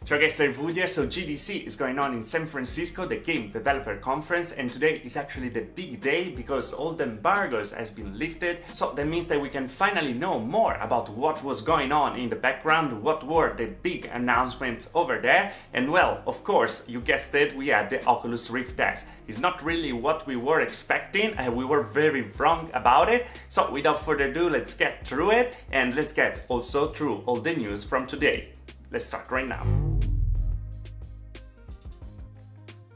Ciao guys, I'm Vudia. So GDC is going on in San Francisco, the Game Developer Conference, and today is actually the big day because all the embargoes has been lifted. So that means that we can finally know more about what was going on in the background, what were the big announcements over there. And well, of course, you guessed it, we had the Oculus Rift S. It's not really what we were expecting, and we were very wrong about it. So without further ado, let's get through it, and let's get also through all the news from today. Let's start right now.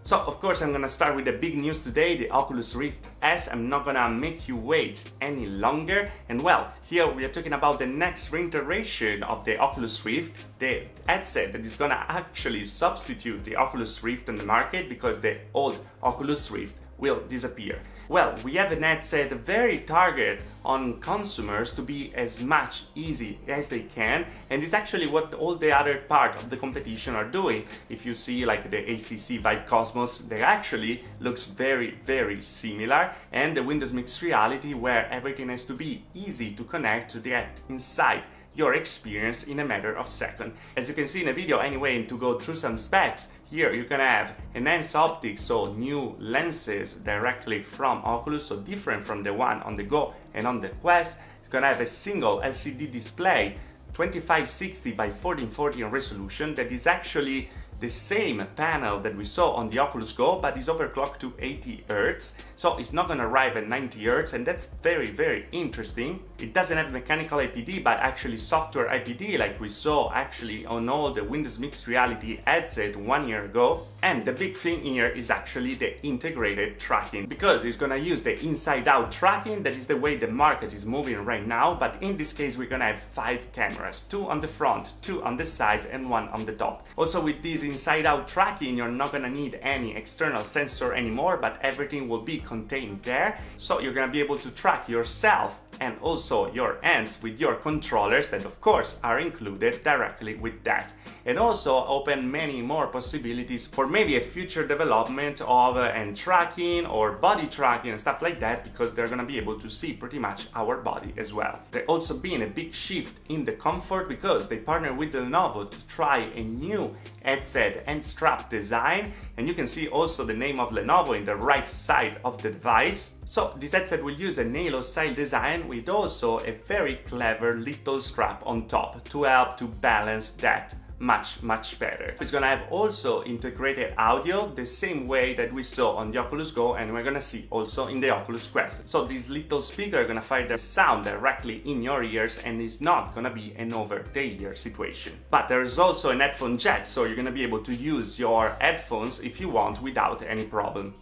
So of course I'm gonna start with the big news today, the Oculus Rift S. I'm not gonna make you wait any longer. And well, here we are talking about the next reiteration of the Oculus Rift, the headset that is gonna actually substitute the Oculus Rift on the market because the old Oculus Rift will disappear. Well, we have an headset very targeted on consumers to be as much easy as they can, and it's actually what all the other part of the competition are doing. If you see like the HTC Vive Cosmos, they actually looks very similar, and the Windows Mixed Reality where everything has to be easy to connect to get inside your experience in a matter of seconds. As you can see in the video anyway, and to go through some specs, here you're gonna have enhanced optics, so new lenses directly from Oculus, so different from the one on the Go and on the Quest. It's gonna have a single LCD display, 2560 by 1440 in resolution, that is actually the same panel that we saw on the Oculus Go, but is overclocked to 80 Hz, so it's not gonna arrive at 90 Hz, and that's very interesting. It doesn't have mechanical IPD, but actually software IPD, like we saw actually on all the Windows Mixed Reality headset 1 year ago. And the big thing here is actually the integrated tracking, because it's gonna use the inside-out tracking. That is the way the market is moving right now, but in this case we're gonna have 5 cameras, 2 on the front, 2 on the sides, and 1 on the top. Also with this inside-out tracking, you're not gonna need any external sensor anymore, but everything will be contained there. So you're gonna be able to track yourself and also your hands with your controllers that of course are included directly with that. And also open many more possibilities for maybe a future development of hand tracking or body tracking and stuff like that, because they're gonna be able to see pretty much our body as well. There also been a big shift in the comfort because they partnered with Lenovo to try a new headset and strap design, and you can see also the name of Lenovo in the right side of the device. So this headset will use a Halo style design with also a very clever little strap on top to help to balance that much better. It's gonna have also integrated audio the same way that we saw on the Oculus Go, and we're gonna see also in the Oculus Quest. So this little speaker are gonna fire the sound directly in your ears, and it's not gonna be an over-the-ear situation. But there's also an headphone jack, so you're gonna be able to use your headphones if you want without any problem.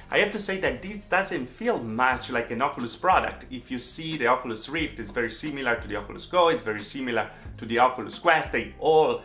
I have to say that this doesn't feel much like an Oculus product. If you see the Oculus Rift, it's very similar to the Oculus Go, it's very similar to the Oculus Quest. They all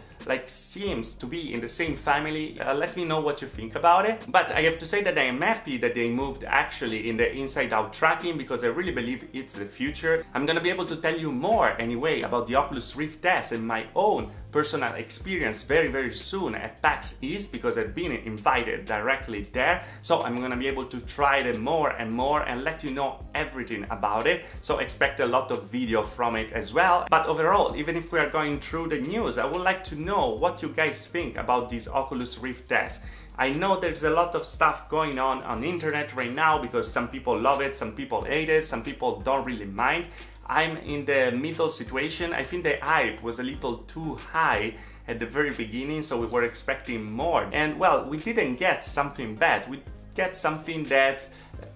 seems to be in the same family. Let me know what you think about it. But I have to say that I am happy that they moved actually in the inside-out tracking, because I really believe it's the future. I'm gonna be able to tell you more anyway about the Oculus Rift S and my own personal experience very soon at PAX East, because I've been invited directly there. So I'm gonna be able to try them more and more and let you know everything about it. So expect a lot of video from it as well. But overall, even if we are going through the news, I would like to know what you guys think about this Oculus Rift S. I know there's a lot of stuff going on the internet right now, because some people love it, some people hate it, some people don't really mind. I'm in the middle situation. I think the hype was a little too high at the very beginning, so we were expecting more. And well, we didn't get something bad. We get something that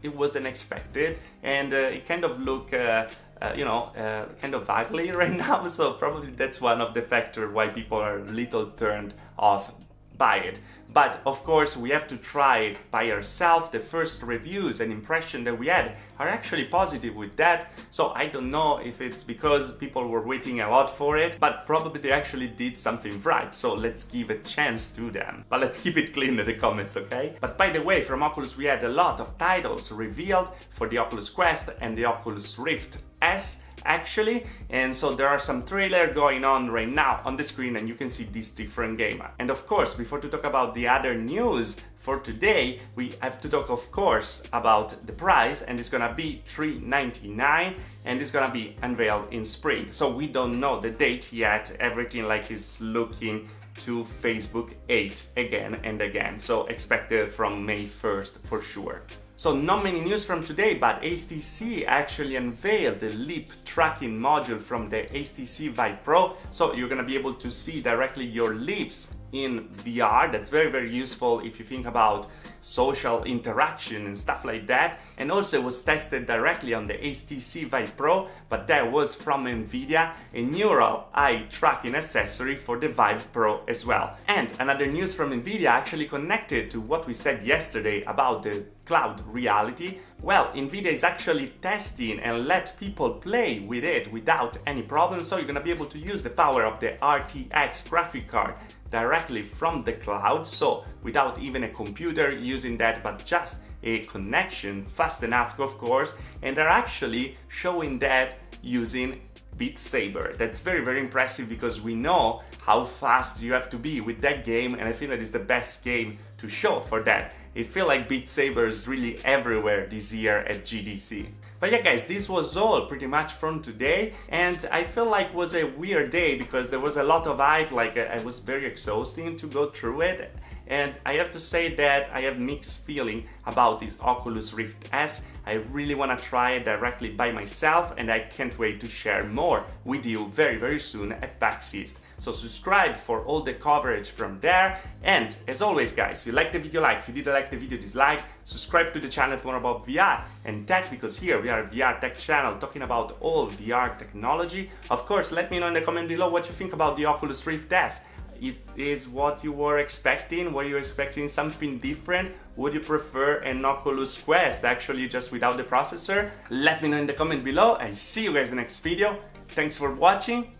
it wasn't expected, and it kind of look kind of ugly right now, so probably that's one of the factors why people are a little turned off by it. But of course we have to try it by ourselves. The first reviews and impression that we had are actually positive with that, so I don't know if it's because people were waiting a lot for it, but probably they actually did something right, so let's give a chance to them. But let's keep it clean in the comments, okay? But by the way, from Oculus we had a lot of titles revealed for the Oculus Quest and the Oculus Rift S actually, and so there are some trailers going on right now on the screen, and you can see this different game. And of course, before to talk about the other news for today, we have to talk of course about the price, and it's gonna be $399, and it's gonna be unveiled in spring. So we don't know the date yet, everything is looking to Facebook 8 again and again. So expected from May 1st for sure. So not many news from today, but HTC actually unveiled the lip tracking module from the HTC Vive Pro. So you're gonna be able to see directly your lips in VR. That's very useful if you think about social interaction and stuff like that. And also it was tested directly on the HTC Vive Pro, but that was from Nvidia, a neural eye tracking accessory for the Vive Pro as well. And another news from Nvidia actually connected to what we said yesterday about the cloud reality. Well, Nvidia is actually testing and let people play with it without any problem. So you're gonna be able to use the power of the RTX graphic card directly from the cloud, so without even a computer using that, but just a connection fast enough, of course. And they're actually showing that using Beat Saber. That's very impressive, because we know how fast you have to be with that game, and I feel that it's the best game to show for that. I feel like Beat Saber is really everywhere this year at GDC. But yeah guys, this was all pretty much from today, and I feel like it was a weird day because there was a lot of hype, like it was very exhausting to go through it. And I have to say that I have mixed feeling about this Oculus Rift S. I really want to try it directly by myself, and I can't wait to share more with you very soon at PAX East. So subscribe for all the coverage from there. And as always guys, if you liked the video, like. If you didn't like the video, dislike. Subscribe to the channel for more about VR and tech, because here we are a VR tech channel talking about all VR technology. Of course, let me know in the comment below what you think about the Oculus Rift S. It is what you were expecting? Were you expecting something different? Would you prefer an Oculus Quest actually just without the processor? Let me know in the comment below. I see you guys in the next video. Thanks for watching.